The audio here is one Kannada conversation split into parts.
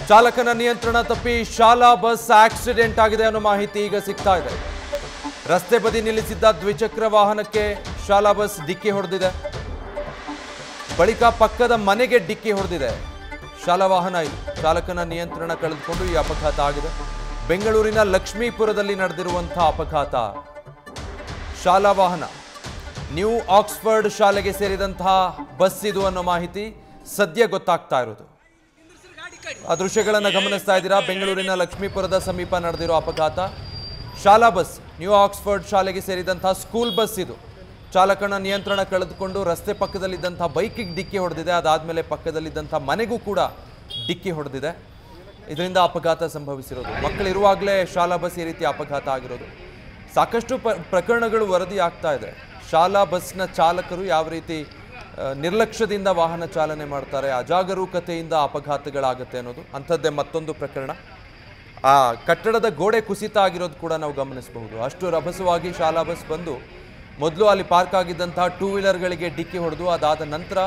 ಚಾಲಕನ ನಿಯಂತ್ರಣ ತಪ್ಪಿ ಶಾಲಾ ಬಸ್ ಆಕ್ಸಿಡೆಂಟ್ ಆಗಿದೆ ಅನ್ನೋ ಮಾಹಿತಿ ಈಗ ಸಿಗ್ತಾ ಇದೆ. ರಸ್ತೆ ಬದಿ ನಿಲ್ಲಿಸಿದ್ದ ದ್ವಿಚಕ್ರ ವಾಹನಕ್ಕೆ ಶಾಲಾ ಬಸ್ ಡಿಕ್ಕಿ ಹೊಡೆದಿದೆ. ಬಳಿಕ ಪಕ್ಕದ ಮನೆಗೆ ಡಿಕ್ಕಿ ಹೊಡೆದಿದೆ. ಶಾಲಾ ವಾಹನ ಇದು. ಚಾಲಕನ ನಿಯಂತ್ರಣ ಕಳೆದುಕೊಂಡು ಈ ಅಪಘಾತ ಆಗಿದೆ. ಬೆಂಗಳೂರಿನ ಲಕ್ಷ್ಮೀಪುರದಲ್ಲಿ ನಡೆದಿರುವಂತಹ ಅಪಘಾತ. ಶಾಲಾ ವಾಹನ ನ್ಯೂ ಆಕ್ಸ್ಫರ್ಡ್ ಶಾಲೆಗೆ ಸೇರಿದಂತಹ ಬಸ್ ಇದು ಅನ್ನೋ ಮಾಹಿತಿ ಸದ್ಯ ಗೊತ್ತಾಗ್ತಾ ಇರೋದು. ಆ ದೃಶ್ಯಗಳನ್ನು ಗಮನಿಸ್ತಾ ಇದ್ದೀರಾ. ಬೆಂಗಳೂರಿನ ಲಕ್ಷ್ಮೀಪುರದ ಸಮೀಪ ನಡೆದಿರೋ ಅಪಘಾತ. ಶಾಲಾ ಬಸ್ ನ್ಯೂ ಆಕ್ಸ್ಫರ್ಡ್ ಶಾಲೆಗೆ ಸೇರಿದಂತಹ ಸ್ಕೂಲ್ ಬಸ್ ಇದು. ಚಾಲಕನ ನಿಯಂತ್ರಣ ಕಳೆದುಕೊಂಡು ರಸ್ತೆ ಪಕ್ಕದಲ್ಲಿದ್ದಂಥ ಬೈಕಿಗೆ ಡಿಕ್ಕಿ ಹೊಡೆದಿದೆ. ಅದಾದಮೇಲೆ ಪಕ್ಕದಲ್ಲಿದ್ದಂಥ ಮನೆಗೂ ಕೂಡ ಡಿಕ್ಕಿ ಹೊಡೆದಿದೆ. ಇದರಿಂದ ಅಪಘಾತ ಸಂಭವಿಸಿರೋದು. ಮಕ್ಕಳಿರುವಾಗಲೇ ಶಾಲಾ ಬಸ್ ಈ ರೀತಿ ಅಪಘಾತ ಆಗಿರೋದು. ಸಾಕಷ್ಟು ಪ್ರಕರಣಗಳು ವರದಿ ಆಗ್ತಾ ಇದೆ. ಶಾಲಾ ಬಸ್ನ ಚಾಲಕರು ಯಾವ ರೀತಿ ನಿರ್ಲಕ್ಷ್ಯದಿಂದ ವಾಹನ ಚಾಲನೆ ಮಾಡ್ತಾರೆ, ಅಜಾಗರೂಕತೆಯಿಂದ ಅಪಘಾತಗಳಾಗುತ್ತೆ ಅನ್ನೋದು ಅಂಥದ್ದೇ ಮತ್ತೊಂದು ಪ್ರಕರಣ. ಆ ಕಟ್ಟಡದ ಗೋಡೆ ಕುಸಿತ ಆಗಿರೋದು ಕೂಡ ನಾವು ಗಮನಿಸಬಹುದು. ಅಷ್ಟು ರಭಸವಾಗಿ ಶಾಲಾ ಬಸ್ ಬಂದು ಮೊದಲು ಅಲ್ಲಿ ಪಾರ್ಕ್ ಆಗಿದ್ದಂತಹ ಟೂ ವೀಲರ್ಗಳಿಗೆ ಡಿಕ್ಕಿ ಹೊಡೆದು ಅದಾದ ನಂತರ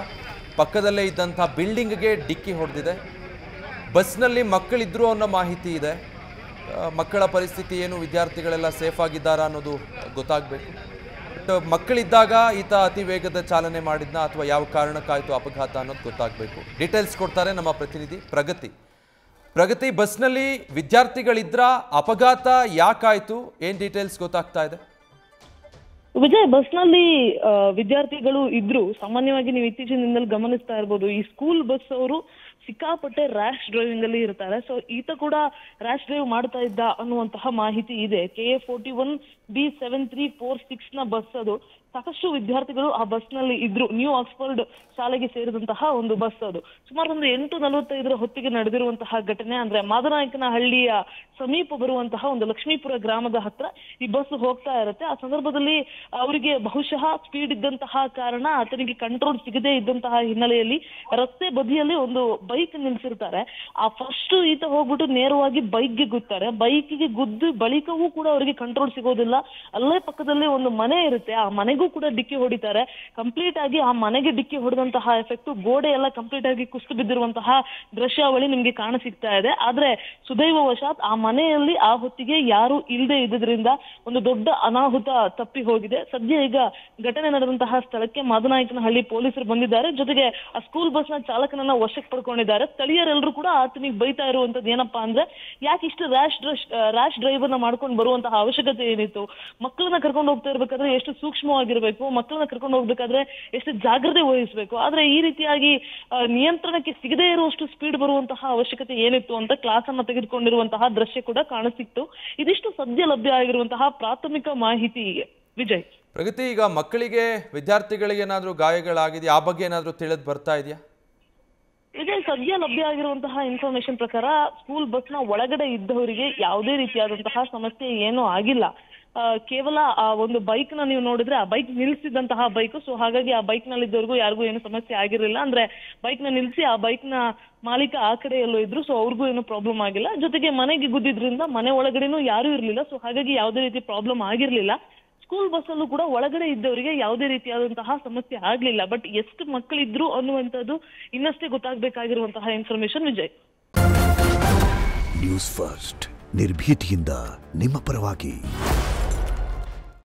ಪಕ್ಕದಲ್ಲೇ ಇದ್ದಂಥ ಬಿಲ್ಡಿಂಗ್ಗೆ ಡಿಕ್ಕಿ ಹೊಡೆದಿದೆ. ಬಸ್ನಲ್ಲಿ ಮಕ್ಕಳಿದ್ರು ಅನ್ನೋ ಮಾಹಿತಿ ಇದೆ. ಮಕ್ಕಳ ಪರಿಸ್ಥಿತಿ ಏನು, ವಿದ್ಯಾರ್ಥಿಗಳೆಲ್ಲ ಸೇಫ್ ಆಗಿದ್ದಾರಾ ಅನ್ನೋದು ಗೊತ್ತಾಗಬೇಕು. ಬಟ್ ಮಕ್ಕಳಿದ್ದಾಗ ಈತ ಅತಿ ವೇಗದ ಚಾಲನೆ ಮಾಡಿದ್ನ ಅಥವಾ ಯಾವ ಕಾರಣಕ್ಕಾಯಿತು ಅಪಘಾತ ಅನ್ನೋದು ಗೊತ್ತಾಗಬೇಕು. ಡೀಟೇಲ್ಸ್ ಕೊಡ್ತಾರೆ ನಮ್ಮ ಪ್ರತಿನಿಧಿ ಪ್ರಗತಿ. ಬಸ್ನಲ್ಲಿ ವಿದ್ಯಾರ್ಥಿಗಳಿದ್ರ, ಅಪಘಾತ ಯಾಕಾಯ್ತು, ಏನ್ ಡೀಟೇಲ್ಸ್ ಗೊತ್ತಾಗ್ತಾ ಇದೆ? ವಿಜಯ್, ಬಸ್ನಲ್ಲಿ ವಿದ್ಯಾರ್ಥಿಗಳು ಇದ್ರು. ಸಾಮಾನ್ಯವಾಗಿ ನೀವು ಇತ್ತೀಚಿನ ದಿನದಲ್ಲಿ ಗಮನಿಸ್ತಾ ಇರ್ಬೋದು, ಈ ಸ್ಕೂಲ್ ಬಸ್ ಅವರು ಸಿಕ್ಕಾಪಟ್ಟೆ ರ್ಯಾಶ್ ಡ್ರೈವಿಂಗ್ ಅಲ್ಲಿ ಇರ್ತಾರೆ. ಸೊ ಈತ ಕೂಡ ರ್ಯಾಶ್ ಡ್ರೈವ್ ಮಾಡ್ತಾ ಇದ್ದ ಅನ್ನುವಂತಹ ಮಾಹಿತಿ ಇದೆ. KA41B7346 ನ ಬಸ್ ಅದು. ಸಾಕಷ್ಟು ವಿದ್ಯಾರ್ಥಿಗಳು ಆ ಬಸ್ ನಲ್ಲಿ ಇದ್ರು. ನ್ಯೂ ಆಕ್ಸ್ಫರ್ಡ್ ಶಾಲೆಗೆ ಸೇರಿದಂತಹ ಒಂದು ಬಸ್ ಅದು. ಸುಮಾರು ಒಂದು 8:45 ಹೊತ್ತಿಗೆ ನಡೆದಿರುವಂತಹ ಘಟನೆ. ಅಂದ್ರೆ ಮಾದನಾಯಕನಹಳ್ಳಿಯ ಸಮೀಪ ಬರುವಂತಹ ಒಂದು ಲಕ್ಷ್ಮೀಪುರ ಗ್ರಾಮದ ಹತ್ರ ಈ ಬಸ್ ಹೋಗ್ತಾ ಇರುತ್ತೆ. ಆ ಸಂದರ್ಭದಲ್ಲಿ ಅವರಿಗೆ ಬಹುಶಃ ಸ್ಪೀಡ್ ಇದ್ದಂತಹ ಕಾರಣ ಆತನಿಗೆ ಕಂಟ್ರೋಲ್ ಸಿಗದೇ ಇದ್ದಂತಹ ಹಿನ್ನೆಲೆಯಲ್ಲಿ ರಸ್ತೆ ಬದಿಯಲ್ಲಿ ಒಂದು ಬೈಕ್ ನಿಲ್ಸಿರ್ತಾರೆ. ಆ ಫಸ್ಟ್ ಈತ ಹೋಗ್ಬಿಟ್ಟು ನೇರವಾಗಿ ಬೈಕ್ಗೆ ಗುತ್ತಾರೆ. ಬೈಕ್ಗೆ ಗುದ್ದು ಬಳಿಕವೂ ಕೂಡ ಅವರಿಗೆ ಕಂಟ್ರೋಲ್ ಸಿಗೋದಿಲ್ಲ. ಅಲ್ಲೇ ಪಕ್ಕದಲ್ಲಿ ಒಂದು ಮನೆ ಇರುತ್ತೆ. ಆ ಮನೆಗೂ ಕೂಡ ಡಿಕ್ಕಿ ಹೊಡಿತಾರೆ. ಕಂಪ್ಲೀಟ್ ಆಗಿ ಆ ಮನೆಗೆ ಡಿಕ್ಕಿ ಹೊಡೆದಂತಹ ಎಫೆಕ್ಟ್, ಗೋಡೆ ಎಲ್ಲ ಕಂಪ್ಲೀಟ್ ಆಗಿ ಕುಸಿದು ಬಿದ್ದಿರುವಂತಹ ದೃಶ್ಯಾವಳಿ ನಿಮ್ಗೆ ಕಾಣಸಿಗ್ತಾ ಇದೆ. ಆದ್ರೆ ಸುದೈವವಶಾತ್ ಆ ಮನೆಯಲ್ಲಿ ಆ ಹೊತ್ತಿಗೆ ಯಾರು ಇಲ್ಲದೆ ಇದ್ದಿದ್ರಿಂದ ಒಂದು ದೊಡ್ಡ ಅನಾಹುತ ತಪ್ಪಿ ಹೋಗಿದೆ. ಸದ್ಯ ಈಗ ಘಟನೆ ನಡೆದಂತಹ ಸ್ಥಳಕ್ಕೆ ಮಾದನಾಯಕನಹಳ್ಳಿ ಪೊಲೀಸರು ಬಂದಿದ್ದಾರೆ. ಜೊತೆಗೆ ಆ ಸ್ಕೂಲ್ ಬಸ್ ನ ಚಾಲಕನನ್ನ ವಶಕ್ಕೆ ಪಡ್ಕೊಂಡಿದ್ದಾರೆ. ಸ್ಥಳೀಯರೆಲ್ಲರೂ ಕೂಡ ಆತನಿಗೆ ಬೈತಾ ಇರುವಂತದ್ದು ಏನಪ್ಪಾ ಅಂದ್ರೆ, ಯಾಕೆ ಇಷ್ಟು ರ್ಯಾಶ್ ಡ್ರೈವ್ ಅನ್ನ ಮಾಡ್ಕೊಂಡು ಬರುವಂತಹ ಅವಶ್ಯಕತೆ ಏನಿತ್ತು? ಮಕ್ಕಳನ್ನ ಕರ್ಕೊಂಡು ಹೋಗ್ತಾ ಇರ್ಬೇಕಾದ್ರೆ ಎಷ್ಟು ಸೂಕ್ಷ್ಮವಾಗಿರ್ಬೇಕು, ಮಕ್ಕಳನ್ನ ಕರ್ಕೊಂಡು ಹೋಗ್ಬೇಕಾದ್ರೆ ಎಷ್ಟು ಜಾಗ್ರತೆ ವಹಿಸಬೇಕು. ಆದ್ರೆ ಈ ರೀತಿಯಾಗಿ ನಿಯಂತ್ರಣಕ್ಕೆ ಸಿಗದೇ ಇರುವಷ್ಟು ಸ್ಪೀಡ್ ಬರುವಂತಹ ಅವಶ್ಯಕತೆ ಏನಿತ್ತು ಅಂತ ಕ್ಲಾಸ್ ಅನ್ನ ತೆಗೆದುಕೊಂಡಿರುವಂತಹ ದೃಶ್ಯ ಕೂಡ ಕಾಣಿಸಿತ್ತು. ಇದಿಷ್ಟು ಸದ್ಯ ಲಭ್ಯ ಆಗಿರುವಂತಹ ಪ್ರಾಥಮಿಕ ಮಾಹಿತಿ. ವಿಜಯ್, ಪ್ರಗತಿ, ಈಗ ಮಕ್ಕಳಿಗೆ, ವಿದ್ಯಾರ್ಥಿಗಳಿಗೆ ಏನಾದ್ರೂ ಗಾಯಗಳಾಗಿದೆಯಾ? ಆ ಬಗ್ಗೆ ಏನಾದ್ರೂ ತಿಳಿದು ಬರ್ತಾ ಇದೆಯಾ? ಈಗ ಸದ್ಯ ಲಭ್ಯ ಆಗಿರುವಂತಹ ಇನ್ಫಾರ್ಮೇಶನ್ ಪ್ರಕಾರ ಸ್ಕೂಲ್ ಬಸ್ ನ ಒಳಗಡೆ ಇದ್ದವರಿಗೆ ಯಾವುದೇ ರೀತಿಯಾದಂತಹ ಸಮಸ್ಯೆ ಏನೂ ಆಗಿಲ್ಲ. ಕೇವಲ ಆ ಒಂದು ಬೈಕ್ ನ ನೀವು ನೋಡಿದ್ರೆ ಆ ಬೈಕ್ ನಿಲ್ಸಿದಂತಹ ಬೈಕ್. ಸೊ ಹಾಗಾಗಿ ಆ ಬೈಕ್ ನಲ್ಲಿ ಇದ್ದವ್ರಿಗೂ ಯಾರಿಗೂ ಏನು ಸಮಸ್ಯೆ ಆಗಿರಲಿಲ್ಲ. ಅಂದ್ರೆ ಬೈಕ್ ನ ನಿಲ್ಸಿ ಆ ಬೈಕ್ ನ ಮಾಲೀಕ ಆ ಕಡೆ ಎಲ್ಲೋ ಇದ್ರು. ಸೊ ಅವ್ರಿಗೂ ಏನು ಪ್ರಾಬ್ಲಮ್ ಆಗಿಲ್ಲ. ಜೊತೆಗೆ ಮನೆಗೆ ಗುದ್ದಿದ್ರಿಂದ ಮನೆ ಒಳಗಡೆನೂ ಯಾರು ಇರ್ಲಿಲ್ಲ. ಸೊ ಹಾಗಾಗಿ ಯಾವುದೇ ರೀತಿ ಪ್ರಾಬ್ಲಮ್ ಆಗಿರ್ಲಿಲ್ಲ. ಸ್ಕೂಲ್ ಬಸ್ ಅಲ್ಲೂ ಕೂಡ ಒಳಗಡೆ ಇದ್ದವರಿಗೆ ಯಾವುದೇ ರೀತಿಯಾದಂತಹ ಸಮಸ್ಯೆ ಆಗ್ಲಿಲ್ಲ. ಬಟ್ ಎಷ್ಟು ಮಕ್ಕಳಿದ್ರು ಅನ್ನುವಂಥದ್ದು ಇನ್ನಷ್ಟೇ ಗೊತ್ತಾಗಬೇಕಾಗಿರುವಂತಹ ಇನ್ಫಾರ್ಮೇಶನ್. ವಿಜಯ್, ನ್ಯೂಸ್ ಫಸ್ಟ್, ನಿರ್ಭೀತಿಯಿಂದ ನಿಮ್ಮ ಪರವಾಗಿ.